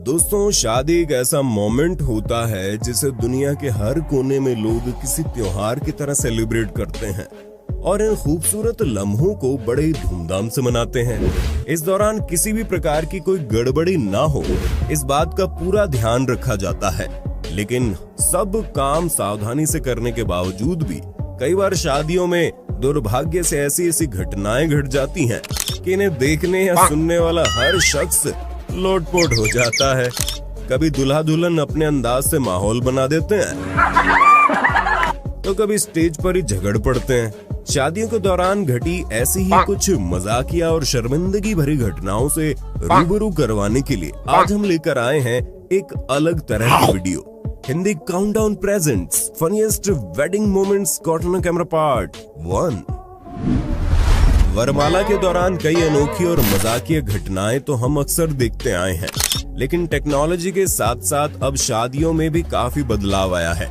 दोस्तों, शादी एक ऐसा मोमेंट होता है जिसे दुनिया के हर कोने में लोग किसी त्योहार की तरह सेलिब्रेट करते हैं और इन खूबसूरत लम्हों को बड़े ही धूमधाम से मनाते हैं। इस दौरान किसी भी प्रकार की कोई गड़बड़ी ना हो, इस बात का पूरा ध्यान रखा जाता है। लेकिन सब काम सावधानी से करने के बावजूद भी कई बार शादियों में दुर्भाग्य से ऐसी ऐसी घटनाएं घट जाती हैं कि इन्हें देखने या सुनने वाला हर शख्स लोटपोट हो जाता है। कभी दूल्हा दुल्हन अपने अंदाज से माहौल बना देते हैं तो कभी स्टेज पर ही झगड़ पड़ते हैं। शादियों के दौरान घटी ऐसी ही कुछ मजाकिया और शर्मिंदगी भरी घटनाओं से रूबरू करवाने के लिए आज हम लेकर आए हैं एक अलग तरह की video. Hindi countdown presents funniest wedding moments caught on camera part 1। वरमाला के दौरान कई अनोखी और मजाकिया घटनाएं तो हम अक्सर देखते आए हैं, लेकिन टेक्नोलॉजी के साथ साथ अब शादियों में भी काफी बदलाव आया है।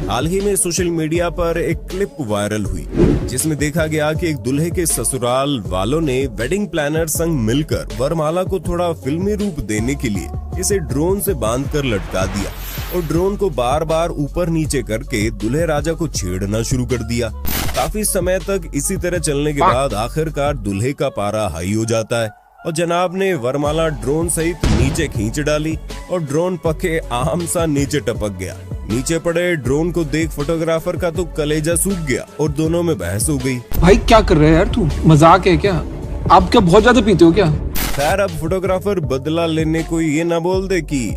हाल ही में सोशल मीडिया पर एक क्लिप वायरल हुई जिसमें देखा गया कि एक दूल्हे के ससुराल वालों ने वेडिंग प्लानर संग मिलकर वरमाला को थोड़ा फिल्मी रूप देने के लिए इसे ड्रोन से बांधकर लटका दिया और ड्रोन को बार बार ऊपर नीचे करके दूल्हे राजा को छेड़ना शुरू कर दिया। काफी समय तक इसी तरह चलने के बाद आखिरकार दूल्हे का पारा हाई हो जाता है और जनाब ने वरमाला ड्रोन सहित नीचे खींच डाली और ड्रोन पके आम सा नीचे टपक गया। नीचे पड़े ड्रोन को देख फोटोग्राफर का तो कलेजा सूख गया और दोनों में बहस हो गई। भाई क्या कर रहे हैं यार, तू मजाक है क्या? आप क्या बहुत ज्यादा पीते हो क्या? खैर, अब फोटोग्राफर बदला लेने को ये ना बोल दे कि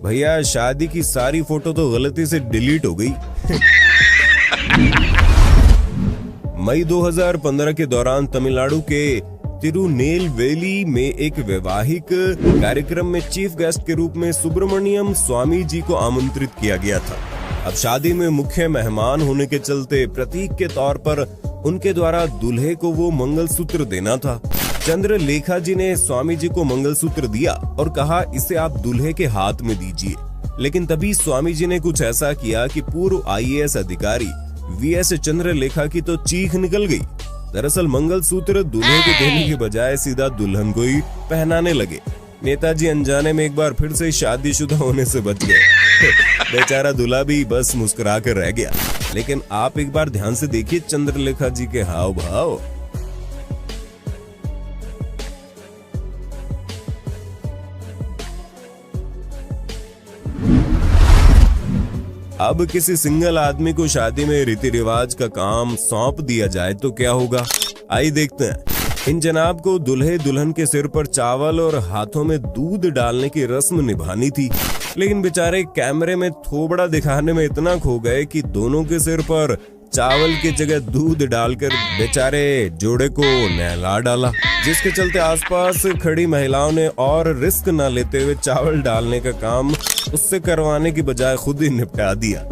भैया शादी की सारी फोटो तो गलती से डिलीट हो गई। मई 2015 के दौरान तमिलनाडु के तिरुनेलवेली में एक वैवाहिक कार्यक्रम में चीफ गेस्ट के रूप में सुब्रमण्यम स्वामी जी को आमंत्रित किया गया था। अब शादी में मुख्य मेहमान होने के चलते प्रतीक के तौर पर उनके द्वारा दूल्हे को वो मंगलसूत्र देना था। चंद्रलेखा जी ने स्वामी जी को मंगलसूत्र दिया और कहा, इसे आप दूल्हे के हाथ में दीजिए। लेकिन तभी स्वामी जी ने कुछ ऐसा किया कि पूर्व IAS अधिकारी VS चंद्रलेखा की तो चीख निकल गई। दरअसल मंगलसूत्र दूल्हे को देने के बजाय सीधा दुल्हन को ही पहनाने लगे। नेताजी अनजाने में एक बार फिर से शादीशुदा होने से बच गए। बेचारा दूल्हा भी बस मुस्कुरा कर रह गया। लेकिन आप एक बार ध्यान से देखिए चंद्रलेखा जी के हाव भाव। अब किसी सिंगल आदमी को शादी में रीति रिवाज का काम सौंप दिया जाए तो क्या होगा, आइए देखते हैं। इन जनाब को दूल्हे दुल्हन के सिर पर चावल और हाथों में दूध डालने की रस्म निभानी थी, लेकिन बेचारे कैमरे में थोबड़ा दिखाने में इतना खो गए कि दोनों के सिर पर चावल की जगह दूध डालकर बेचारे जोड़े को नहला डाला, जिसके चलते आसपास खड़ी महिलाओं ने और रिस्क न लेते हुए चावल डालने का काम उससे करवाने की बजाय खुद ही निपटा दिया।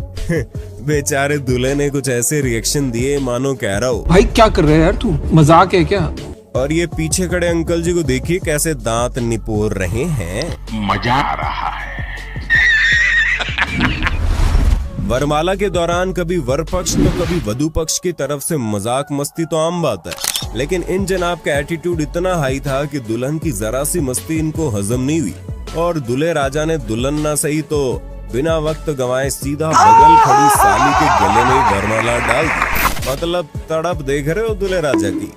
बेचारे दूल्हे ने कुछ ऐसे रिएक्शन दिए मानो कह रहा हो, भाई क्या कर रहे हैं यार, तू मजाक है क्या? और ये पीछे खड़े अंकल जी को देखिए कैसे दांत निपोर रहे हैं। मजा आ रहा है। वरमाला के दौरान कभी वर पक्ष तो कभी वधु पक्ष की तरफ से मजाक मस्ती तो आम बात है, लेकिन इन जनाब का एटीट्यूड इतना हाई था कि दुल्हन की जरा सी मस्ती इनको हजम नहीं हुई और दूल्हे राजा ने दुल्हन ना सही तो बिना वक्त गंवाए सीधा बगल खड़ी साली के गले में वरमाला डाल दी। मतलब तड़प देख रहे हो दूल्हे राजा की।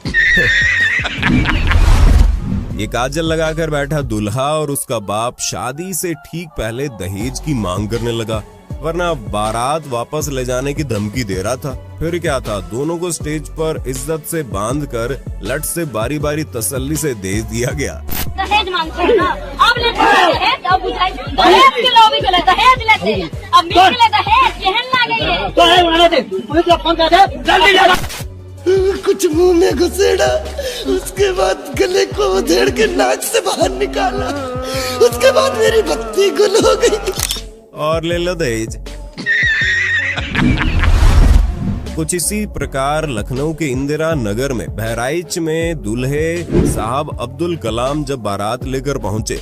ये काजल लगाकर बैठा दूल्हा और उसका बाप शादी से ठीक पहले दहेज की मांग करने लगा, वरना बारात वापस ले जाने की धमकी दे रहा था। फिर क्या था, दोनों को स्टेज पर इज्जत से बांधकर लट से बारी बारी तसल्ली से दे दिया गया। दहेज मांगते हैं ना, अब लेते हैं दहेज, अब बुझाई दहेज के लोग भी गलत दहेज लेते हैं, अब निकले दहेज केहन लागे ये दहेज वाला दे पुलिस को फोन कर दे जल्दी जा। कुछ मुंह में घुसेड़ा, उसके बाद गले को उधेड़ के नाक से बाहर निकाला, उसके बाद मेरी बत्ती गुल हो गई और ले लो दहेज। कुछ इसी प्रकार लखनऊ के इंदिरा नगर में बहराइच में दूल्हे साहब अब्दुल कलाम जब बारात लेकर पहुंचे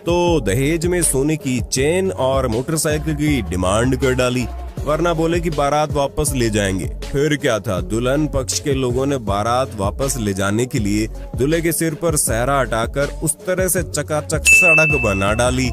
तो दहेज में सोने की चेन और मोटरसाइकिल की डिमांड कर डाली। वरना बोले कि बारात वापस ले जाएंगे। फिर क्या था, दुल्हन पक्ष के लोगों ने बारात वापस ले जाने के लिए दूल्हे के सिर पर सहरा हटाकर उस तरह से चकाचक सड़क बना डाली।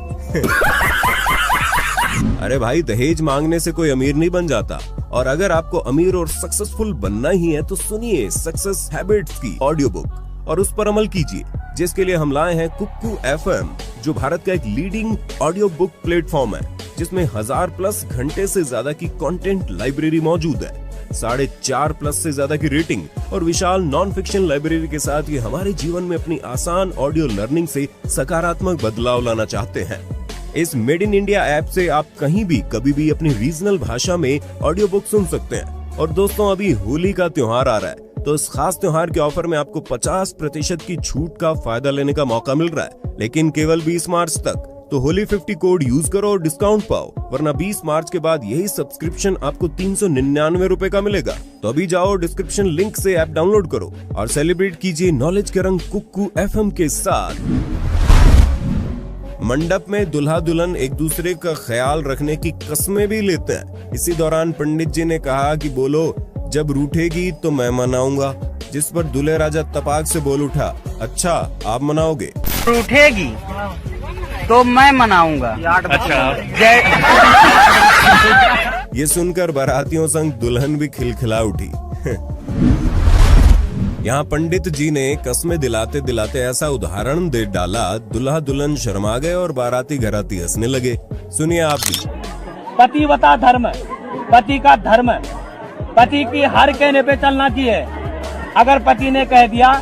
अरे भाई, दहेज मांगने से कोई अमीर नहीं बन जाता। और अगर आपको अमीर और सक्सेसफुल बनना ही है तो सुनिए सक्सेस हैबिट्स की ऑडियो बुक और उस पर अमल कीजिए, जिसके लिए हम लाए हैं कुक्कू FM, जो भारत का एक लीडिंग ऑडियो बुक प्लेटफॉर्म है, जिसमें 1000+ घंटे से ज्यादा की कंटेंट लाइब्रेरी मौजूद है, 4.5+ से ज्यादा की रेटिंग और विशाल नॉन फिक्शन लाइब्रेरी के साथ ये हमारे जीवन में अपनी आसान ऑडियो लर्निंग से सकारात्मक बदलाव लाना चाहते हैं। इस मेड इन इंडिया ऐप से आप कहीं भी कभी भी अपनी रीजनल भाषा में ऑडियो बुक सुन सकते हैं। और दोस्तों, अभी होली का त्योहार आ रहा है, तो इस खास त्योहार के ऑफर में आपको 50% की छूट का फायदा लेने का मौका मिल रहा है, लेकिन केवल 20 मार्च तक। तो होली 50 कोड यूज करो और डिस्काउंट पाओ, वरना 20 मार्च के बाद यही सब्सक्रिप्शन आपको 399 रुपए का मिलेगा। तो अभी जाओ, डिस्क्रिप्शन लिंक से ऐप डाउनलोड करो और सेलिब्रेट कीजिए नॉलेज के रंग कुक्कू FM के साथ। मंडप में दुल्हा दुल्हन एक दूसरे का ख्याल रखने की कस्में भी लेते हैं। इसी दौरान पंडित जी ने कहा कि बोलो, जब रूठेगी तो मैं मनाऊंगा, जिस पर दूल्हे राजा तपाक से बोल उठा, अच्छा आप मनाओगे? रूठेगी तो मैं मनाऊंगा। अच्छा। ये सुनकर बारातियों संग दुल्हन भी खिलखिला उठी। यहाँ पंडित जी ने कस्में दिलाते दिलाते ऐसा उदाहरण दे डाला, दुल्हा दुल्हन शर्मा गए और बाराती घराती हंसने लगे। सुनिए आप भी। पतिव्रता धर्म, पति का धर्म, पति की हर कहने पे चलना चाहिए। अगर पति ने कह दिया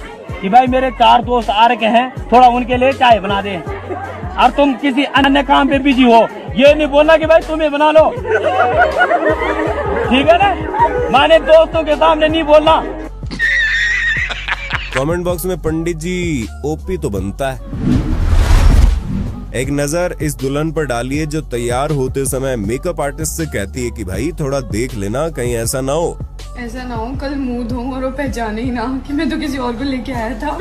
कि भाई मेरे 4 दोस्त आ रखे हैं, थोड़ा उनके लिए चाय बना दे, और तुम किसी अन्य काम पे बिजी हो, ये नहीं बोलना कि भाई तुम्हें बना लो, ठीक है ना? माने दोस्तों के सामने नहीं बोलना। कमेंट बॉक्स में पंडित जी ओपी तो बनता है। एक नजर इस दुल्हन पर डालिए जो तैयार होते समय मेकअप आर्टिस्ट से कहती है कि भाई थोड़ा देख लेना, कहीं ऐसा ना हो कल मुंह धो और वो पहचाने ही ना कि मैं तो किसी और को लेके आया था।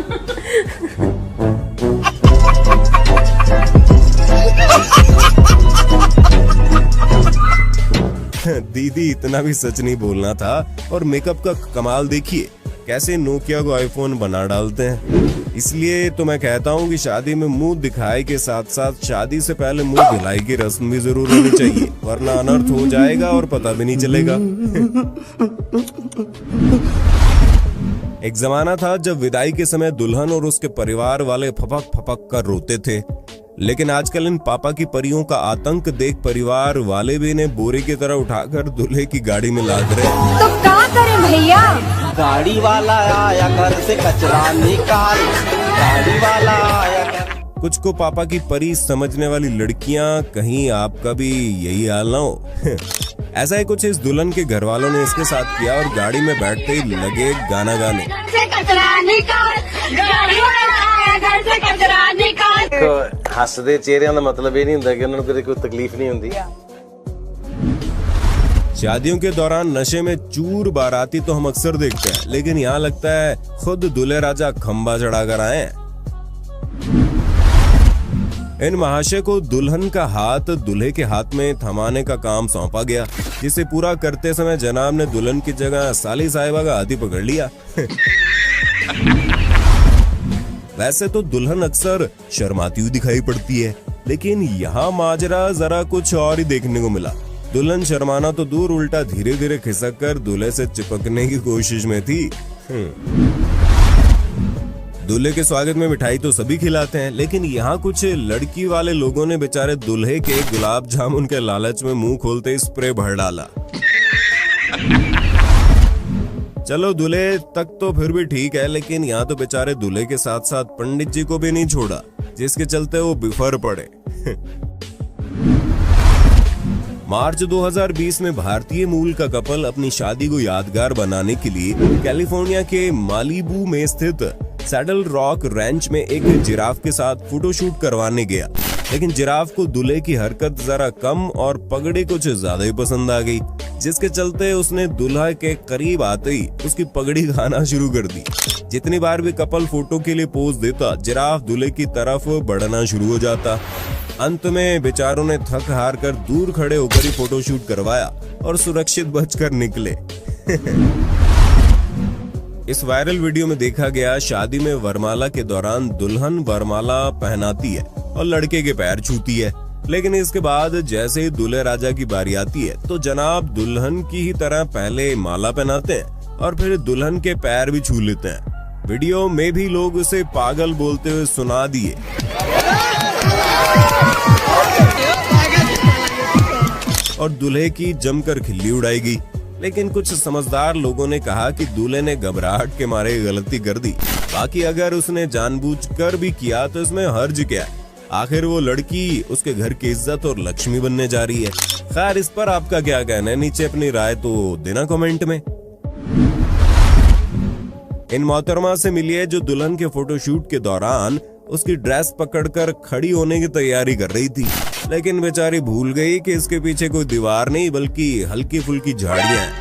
दीदी, इतना भी सच नहीं बोलना था। और मेकअप का कमाल देखिए, कैसे नोकिया को आईफोन बना डालते हैं। इसलिए तो मैं कहता हूँ कि शादी में मुंह दिखाए के साथ साथ शादी से पहले मुंह धुलाई की रस्म भी जरूर होनी चाहिए, वरना अनर्थ हो जाएगा और पता भी नहीं चलेगा। एक जमाना था जब विदाई के समय दुल्हन और उसके परिवार वाले फपक फपक कर रोते थे, लेकिन आजकल इन पापा की परियों का आतंक देख परिवार वाले भी इन्हें बोरे की तरह उठाकर दूल्हे की गाड़ी में लाद रहे। तो क्या करें भैया? गाड़ी वाला आया घर से कचरा निकाल, गाड़ी वाला आया घर। कुछ को पापा की परी समझने वाली लड़कियां, कहीं आपका भी यही हाल ना हो। ऐसा ही कुछ इस दुल्हन के घर वालों ने इसके साथ किया और गाड़ी में बैठते ही लगे गाना गाने। हसदे चेहरिਆਂ ਦਾ मतलब ਇਹ ਨਹੀਂ ਹੁੰਦਾ ਕਿ ਉਹਨਾਂ ਨੂੰ ਕਦੇ ਕੋਈ ਤਕਲੀਫ नहीं ਹੁੰਦੀ। शादियों के दौरान नशे में चूर बाराती तो हम अक्सर देखते हैं, लेकिन यहाँ लगता है खुद दूल्हे राजा खंबा चढ़ाकर आए हैं। इन महाशय को दुल्हन का हाथ दूल्हे के हाथ में थमाने का काम सौंपा गया, जिसे पूरा करते समय जनाब ने दुल्हन की जगह साली साहिबा का हाथी पकड़ लिया। वैसे तो दुल्हन अक्सर शर्माती हुई दिखाई पड़ती है, लेकिन यहाँ माजरा जरा कुछ और ही देखने को मिला। दुल्हन शर्माना तो दूर, उल्टा धीरे धीरे खिसक कर दूल्हे से चिपकने की कोशिश में थी। दूल्हे के स्वागत में मिठाई तो सभी खिलाते हैं, लेकिन यहाँ कुछ लड़की वाले लोगों ने बेचारे दूल्हे के गुलाब जामुन के लालच में मुंह खोलते स्प्रे भर डाला। चलो दूल्हे तक तो फिर भी ठीक है, लेकिन यहाँ तो बेचारे दूल्हे के साथ साथ पंडित जी को भी नहीं छोड़ा, जिसके चलते वो बिफर पड़े। मार्च 2020 में भारतीय मूल का कपल अपनी शादी को यादगार बनाने के लिए कैलिफोर्निया के मालिबू में स्थित सैडल रॉक रैंच में एक जिराफ के साथ फोटोशूट करवाने गया, लेकिन जिराफ को दूल्हे की हरकत जरा कम और पगड़ी कुछ ज्यादा ही पसंद आ गई, जिसके चलते उसने दूल्हा के करीब आते ही उसकी पगड़ी खाना शुरू कर दी। जितनी बार भी कपल फोटो के लिए पोज देता, जिराफ दूल्हे की तरफ बढ़ना शुरू हो जाता। अंत में बेचारों ने थक हार कर दूर खड़े होकर ही फोटोशूट करवाया और सुरक्षित बचकर निकले। इस वायरल वीडियो में देखा गया शादी में वरमाला के दौरान दुल्हन वरमाला पहनाती है और लड़के के पैर छूती है, लेकिन इसके बाद जैसे ही दूल्हे राजा की बारी आती है तो जनाब दुल्हन की ही तरह पहले माला पहनाते हैं और फिर दुल्हन के पैर भी छू लेते हैं। वीडियो में भी लोग उसे पागल बोलते हुए सुना दिए। और दूल्हे की जमकर खिल्ली उड़ाई गई, लेकिन कुछ समझदार लोगों ने कहा कि दूल्हे ने घबराहट के मारे गलती कर दी, बाकी अगर उसने जानबूझकर भी किया तो इसमें हर्ज क्या, आखिर वो लड़की उसके घर की इज्जत और लक्ष्मी बनने जा रही है। खैर, इस पर आपका क्या कहना है, नीचे अपनी राय तो देना कमेंट में। इन मोहतरमा से मिलिए जो दुल्हन के फोटोशूट के दौरान उसकी ड्रेस पकड़कर खड़ी होने की तैयारी कर रही थी, लेकिन बेचारी भूल गई कि इसके पीछे कोई दीवार नहीं बल्कि हल्की फुल्की झाड़ियां हैं।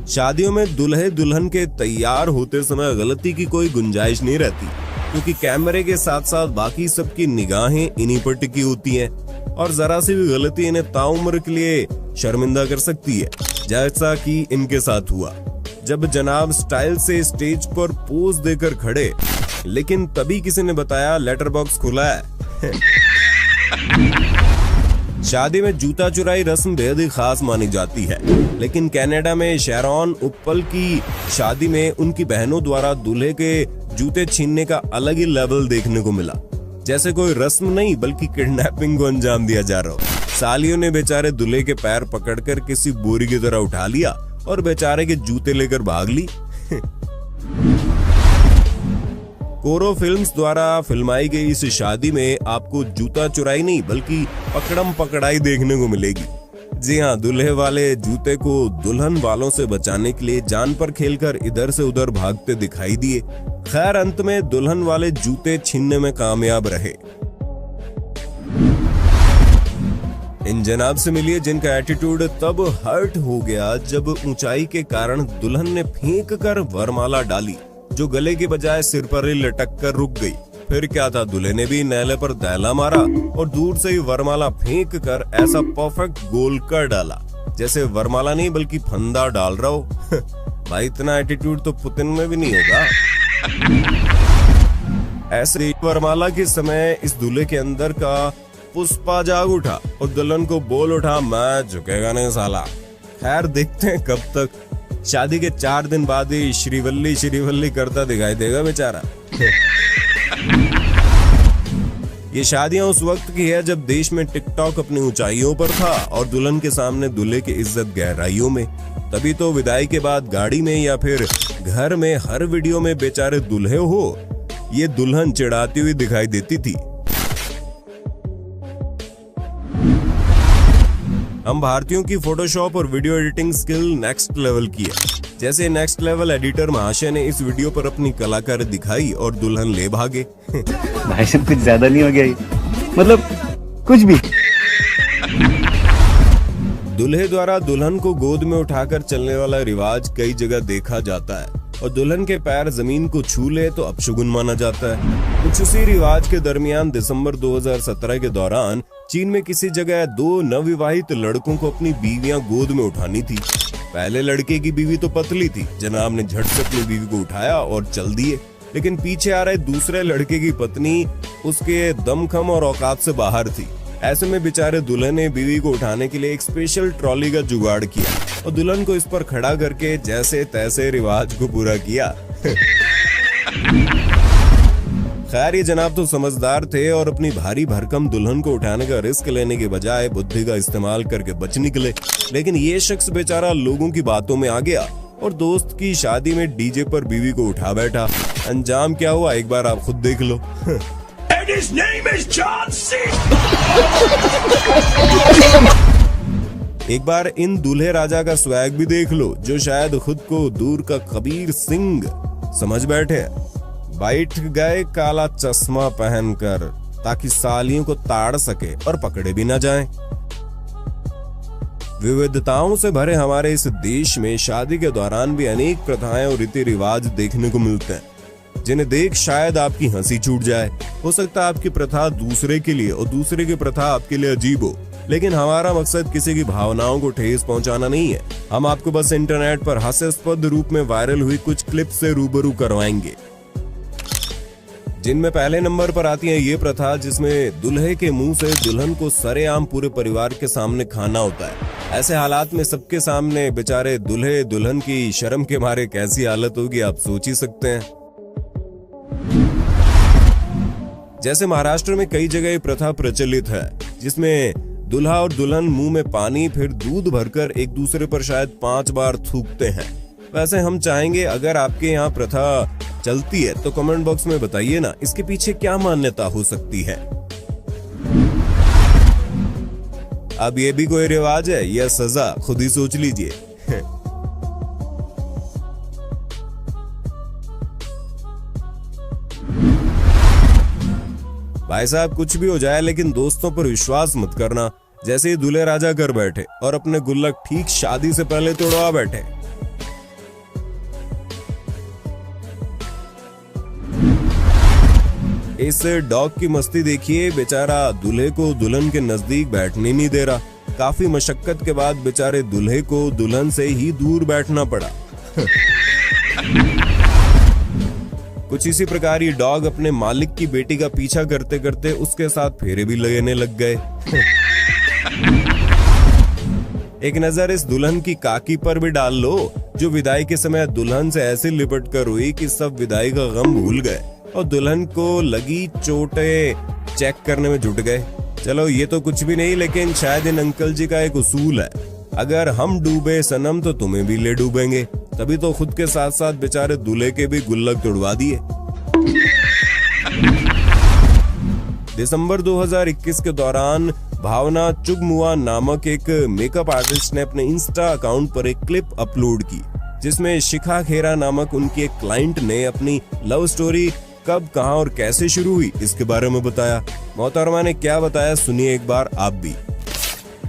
शादियों में दूल्हे दुल्हन के तैयार होते समय गलती की कोई गुंजाइश नहीं रहती, क्योंकि कैमरे के साथ साथ बाकी सबकी निगाहें इन्हीं पर टिकी होती हैं और जरा सी भी गलती इन्हें ताउम्र के लिए शर्मिंदा कर सकती है, जैसा कि इनके साथ हुआ जब जनाब स्टाइल से स्टेज पर पोज देकर खड़े, लेकिन तभी किसी ने बताया लेटर बॉक्स खुला है। शादी में जूता चुराई रस्म बेहद ही खास मानी जाती है, लेकिन कनाडा में शैरॉन उप्पल की शादी में उनकी बहनों द्वारा दूल्हे के जूते छीनने का अलग ही लेवल देखने को मिला, जैसे कोई रस्म नहीं बल्कि किडनैपिंग को अंजाम दिया जा रहा हो। सालियों ने बेचारे दूल्हे के पैर पकड़कर किसी बोरी की तरह उठा लिया और बेचारे के जूते लेकर भाग ली। कोरो फिल्म्स द्वारा फिल्माई गई इस शादी में आपको जूता चुराई नहीं बल्कि पकड़म पकड़ाई देखने को मिलेगी। जी हाँ, दूल्हे वाले जूते को दुल्हन वालों से बचाने के लिए जान पर खेलकर इधर से उधर भागते दिखाई दिए। खैर, अंत में दुल्हन वाले जूते छीनने में कामयाब रहे। इन जनाब से मिलिए जिनका एटीट्यूड तब हर्ट हो गया जब ऊंचाई के कारण दुल्हन ने फेंक कर वरमाला डाली, जो गले के बजाय सिर पर ही लटक कर रुक गई। फिर क्या था, दूल्हे ने भी नैले पर दैला मारा और दूर से ही वरमाला फेंक कर ऐसा परफेक्ट गोल कर डाला जैसे वरमाला नहीं बल्कि फंदा डाल रहा हो। भाई, इतना एटीट्यूड तो पुतिन में भी नहीं होगा। ऐसे वरमाला के समय इस दूल्हे के अंदर का पुष्पा जाग उठा और दुल्हन को बोल उठा, मैं झुकेगा नहीं साला। खैर, देखते हैं कब तक। शादी के 4 दिन बाद ही श्रीवल्ली श्रीवल्ली करता दिखाई देगा बेचारा। ये शादियां उस वक्त की है जब देश में टिकटॉक अपनी ऊंचाइयों पर था और दुल्हन के सामने दूल्हे की इज्जत गहराइयों में। तभी तो विदाई के बाद गाड़ी में या फिर घर में हर वीडियो में बेचारे दूल्हे हो ये दुल्हन चिढ़ाती हुई दिखाई देती थी। हम भारतीयों की फोटोशॉप और video editing skill next level की है। जैसे नेक्स्ट लेवल एडिटर महाशय ने इस वीडियो पर अपनी कलाकारी दिखाई और दुल्हन ले भागे। भाई साहब, कुछ ज्यादा नहीं हो गया ये? मतलब कुछ भी। दूल्हे द्वारा दुल्हन को गोद में उठाकर चलने वाला रिवाज कई जगह देखा जाता है और दुल्हन के पैर जमीन को छू ले तो अपशगुन माना जाता है। कुछ उसी रिवाज के दरमियान दिसंबर 2017 के दौरान चीन में किसी जगह 2 नवविवाहित लड़कों को अपनी बीवियां गोद में उठानी थी। पहले लड़के की बीवी तो पतली थी, जनाब ने झट से अपनी बीवी को उठाया और चल दिए, लेकिन पीछे आ रहे दूसरे लड़के की पत्नी उसके दमखम और औकात से बाहर थी। ऐसे में बेचारे दूल्हे ने बीवी को उठाने के लिए एक स्पेशल ट्रॉली का जुगाड़ किया और दुल्हन को इस पर खड़ा करके जैसे तैसे रिवाज को पूरा किया। खैर, ये जनाब तो समझदार थे और अपनी भारी भरकम दुल्हन को उठाने का रिस्क लेने के बजाय बुद्धि का इस्तेमाल करके बच निकले। लेकिन ये शख्स बेचारा लोगों की बातों में आ गया और दोस्त की शादी में डीजे पर बीवी को उठा बैठा। अंजाम क्या हुआ एक बार आप खुद देख लो। His name is John C. एक बार इन दूल्हे राजा का स्वैग भी देख लो, जो शायद खुद को दूर का कबीर सिंह समझ बैठे। बैठ गए काला चश्मा पहनकर ताकि सालियों को ताड़ सके और पकड़े भी न जाएं। विविधताओं से भरे हमारे इस देश में शादी के दौरान भी अनेक प्रथाएं और रीति रिवाज देखने को मिलते हैं, जिन्हें देख शायद आपकी हंसी छूट जाए। हो सकता है आपकी प्रथा दूसरे के लिए और दूसरे की प्रथा आपके लिए अजीब हो, लेकिन हमारा मकसद किसी की भावनाओं को ठेस पहुंचाना नहीं है। हम आपको बस इंटरनेट पर हास्यास्पद रूप में वायरल हुई कुछ क्लिप से रूबरू करवाएंगे, जिनमें पहले नंबर पर आती है ये प्रथा जिसमें दूल्हे के मुंह से दुल्हन को सरेआम पूरे परिवार के सामने खाना होता है। ऐसे हालात में सबके सामने बेचारे दूल्हे दुल्हन की शर्म के मारे कैसी हालत होगी आप सोच ही सकते हैं। जैसे महाराष्ट्र में कई जगह ये प्रथा प्रचलित है जिसमें दूल्हा और दुल्हन मुंह में पानी फिर दूध भरकर एक दूसरे पर शायद 5 बार थूकते हैं। वैसे हम चाहेंगे अगर आपके यहाँ प्रथा चलती है तो कमेंट बॉक्स में बताइए ना, इसके पीछे क्या मान्यता हो सकती है। अब ये भी कोई रिवाज है या सजा, खुद ही सोच लीजिए। भाई साहब कुछ भी हो जाए लेकिन दोस्तों पर विश्वास मत करना। जैसे ही दूल्हे राजा कर बैठे और अपने गुल्लक ठीक शादी से पहले तोड़वा बैठे। इस डॉग की मस्ती देखिए, बेचारा दूल्हे को दुल्हन के नजदीक बैठने नहीं दे रहा। काफी मशक्कत के बाद बेचारे दूल्हे को दुल्हन से ही दूर बैठना पड़ा। कुछ इसी प्रकार ये डॉग अपने मालिक की बेटी का पीछा करते करते उसके साथ फेरे भी लगने लग गए। एक नजर इस दुल्हन की काकी पर भी डाल लो, जो विदाई के समय दुल्हन से ऐसे लिपट कर हुई कि सब विदाई का गम भूल गए और दुल्हन को लगी चोटें चेक करने में जुट गए। चलो ये तो कुछ भी नहीं, लेकिन शायद इन अंकल जी का एक उसूल है, अगर हम डूबे सनम तो तुम्हें भी ले डूबेंगे। तभी तो खुद के साथ साथ बेचारे दूल्हे के भी गुल्लक तोड़वा दिए। दिसंबर 2021 के दौरान भावना चुगमुआ नामक एक मेकअप आर्टिस्ट ने अपने इंस्टा अकाउंट पर एक क्लिप अपलोड की, जिसमें शिखा खेरा नामक उनकी एक क्लाइंट ने अपनी लव स्टोरी कब, कहां और कैसे शुरू हुई इसके बारे में बताया। मोहतरमा ने क्या बताया सुनिए एक बार आप भी।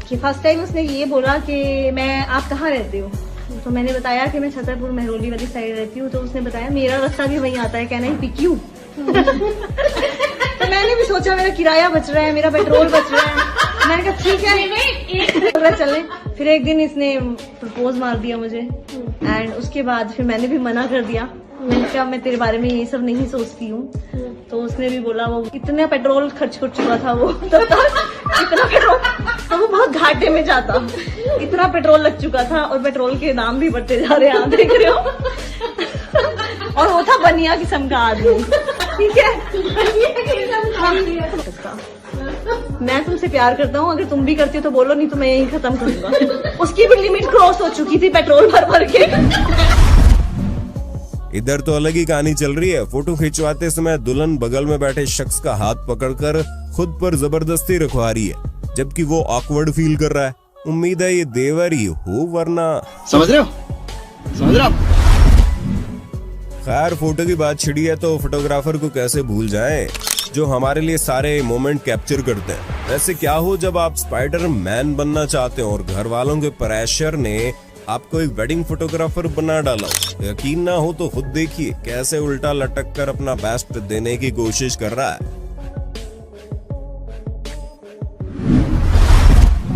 कि फर्स्ट टाइम उसने ये बोला कि मैं आप कहाँ रहते हो, तो मैंने बताया कि मैं छतरपुर मेहरौली वाली साइड रहती हूँ। तो उसने बताया मेरा रास्ता भी वहीं आता है, कहना ही पिक यू। तो मैंने भी सोचा मेरा किराया बच रहा है, मेरा पेट्रोल बच रहा है। मैंने कहा ठीक है चले। फिर एक दिन इसने प्रपोज मार दिया मुझे एंड उसके बाद फिर मैंने भी मना कर दिया। मैंने कहा मैं तेरे बारे में ये सब नहीं सोचती हूँ। तो उसने भी बोला वो इतना पेट्रोल खर्च कर चुका था वो तब तक, इतना पेट्रोल तो वो बहुत घाटे में जाता, इतना पेट्रोल लग चुका था और पेट्रोल के दाम भी बढ़ते जा रहे हैं, देख रहे हो। और वो था बनिया किस्म का आदमी, ठीक है। मैं तुमसे प्यार करता हूँ, अगर तुम भी करती हो तो बोलो, नहीं तो मैं यही खत्म करूंगा। उसकी भी लिमिट क्रॉस हो चुकी थी पेट्रोल भर भर के। इधर तो अलग ही कहानी चल रही है। फोटो खिंचवाते समय दुल्हन बगल में बैठे शख्स का हाथ पकड़कर खुद पर जबरदस्ती रखवा रही है, जबकि वो ऑकवर्ड फील कर रहा है। उम्मीद है ये देवर ही हो, वरना समझ रहे हो। खैर फोटो की बात छिड़ी है तो फोटोग्राफर को कैसे भूल जाएं, जो हमारे लिए सारे मोमेंट कैप्चर करते हैं। वैसे क्या हो जब आप स्पाइडर मैन बनना चाहते हो और घर वालों के प्रेशर ने आपको एक वेडिंग फोटोग्राफर बना डाला हो। यकीन ना हो तो खुद देखिए कैसे उल्टा लटक कर अपना बेस्ट देने की कोशिश कर रहा है।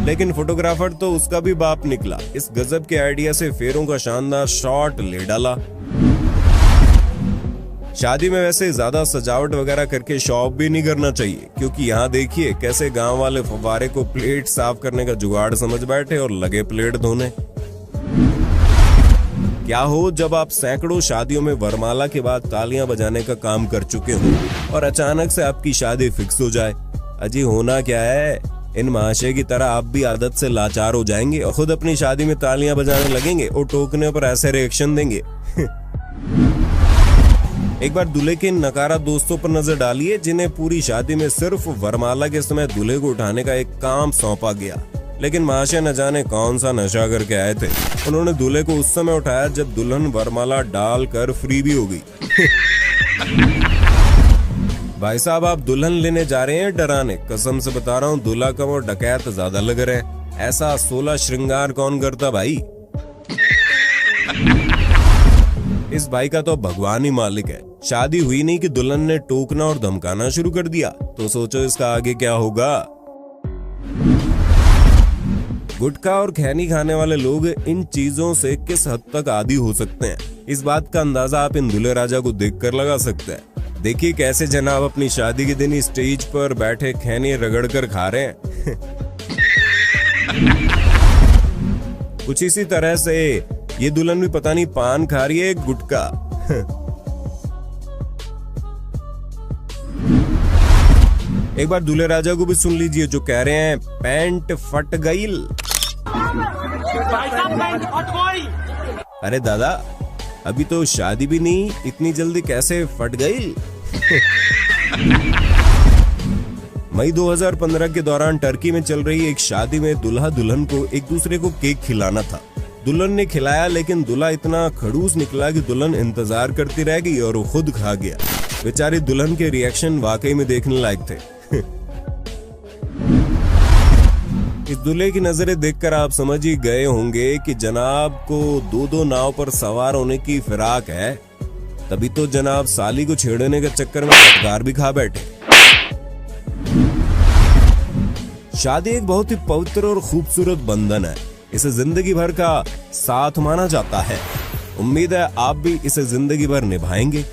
लेकिन फोटोग्राफर तो उसका भी बाप निकला। इस गजब के आइडिया से फेरों का शानदार शॉट ले डाला। शादी में वैसे ज्यादा सजावट वगैरह करके शो ऑफ भी नहीं करना चाहिए, क्योंकि यहाँ देखिए कैसे गांव वाले फव्वारे को प्लेट साफ करने का जुगाड़ समझ बैठे और लगे प्लेट धोने। क्या हो जब आप सैकड़ों शादियों में वरमाला के बाद तालियां बजाने का काम कर चुके हो और अचानक से आपकी शादी फिक्स हो जाए। अजी होना क्या है, इन महाशय की तरह आप भी आदत से लाचार हो जाएंगे और खुद अपनी शादी में तालियां बजाने लगेंगे और टोकने पर ऐसे रिएक्शन देंगे। एक बार दूल्हे के नकारा दोस्तों पर नजर डालिए, जिन्हें पूरी शादी में सिर्फ वरमाला के समय दूल्हे को उठाने का एक काम सौंपा गया, लेकिन महाशय न जाने कौन सा नशा करके आए थे। उन्होंने दूल्हे को उस समय उठाया जब दुल्हन वरमाला डालकर फ्री भी हो गई। भाई साहब आप दुल्हन लेने जा रहे हैं डराने, कसम से बता रहा हूँ दूल्हा कम और डकैत ज्यादा लग रहे हैं। ऐसा 16 श्रृंगार कौन करता भाई। इस भाई का तो भगवान ही मालिक है। शादी हुई नहीं कि दुल्हन ने टोकना और धमकाना शुरू कर दिया। तो सोचो इसका आगे क्या होगा। गुटखा और खैनी खाने वाले लोग इन चीजों से किस हद तक आदी हो सकते हैं, इस बात का अंदाजा आप इन दूल्हे राजा को देखकर लगा सकते हैं। देखिए कैसे जनाब अपनी शादी के दिन स्टेज पर बैठे खैनी रगड़ कर खा रहे हैं। कुछ इसी तरह से ये दुल्हन भी पता नहीं पान खा रही है गुटखा। एक बार दूल्हे राजा को भी सुन लीजिए जो कह रहे हैं पैंट फट गईल। अरे दादा अभी तो शादी भी नहीं, इतनी जल्दी कैसे फट गई। मई 2015 के दौरान टर्की में चल रही एक शादी में दुल्हा दुल्हन को एक दूसरे को केक खिलाना था। दुल्हन ने खिलाया लेकिन दूल्हा इतना खड़ूस निकला कि दुल्हन इंतजार करती रह गई और वो खुद खा गया। बेचारी दुल्हन के रिएक्शन वाकई में देखने लायक थे। इस दूल्हे की नजरें देखकर आप समझ ही गए होंगे कि जनाब को दो नाव पर सवार होने की फिराक है, तभी तो जनाब साली को छेड़ने के चक्कर में फटकार भी खा बैठे। शादी एक बहुत ही पवित्र और खूबसूरत बंधन है, इसे जिंदगी भर का साथ माना जाता है। उम्मीद है आप भी इसे जिंदगी भर निभाएंगे।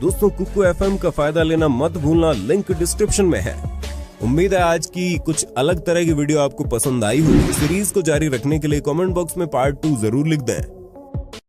दोस्तों कुकू FM का फायदा लेना मत भूलना, लिंक डिस्क्रिप्शन में है। उम्मीद है आज की कुछ अलग तरह की वीडियो आपको पसंद आई होगी। सीरीज को जारी रखने के लिए कमेंट बॉक्स में पार्ट 2 जरूर लिख दें।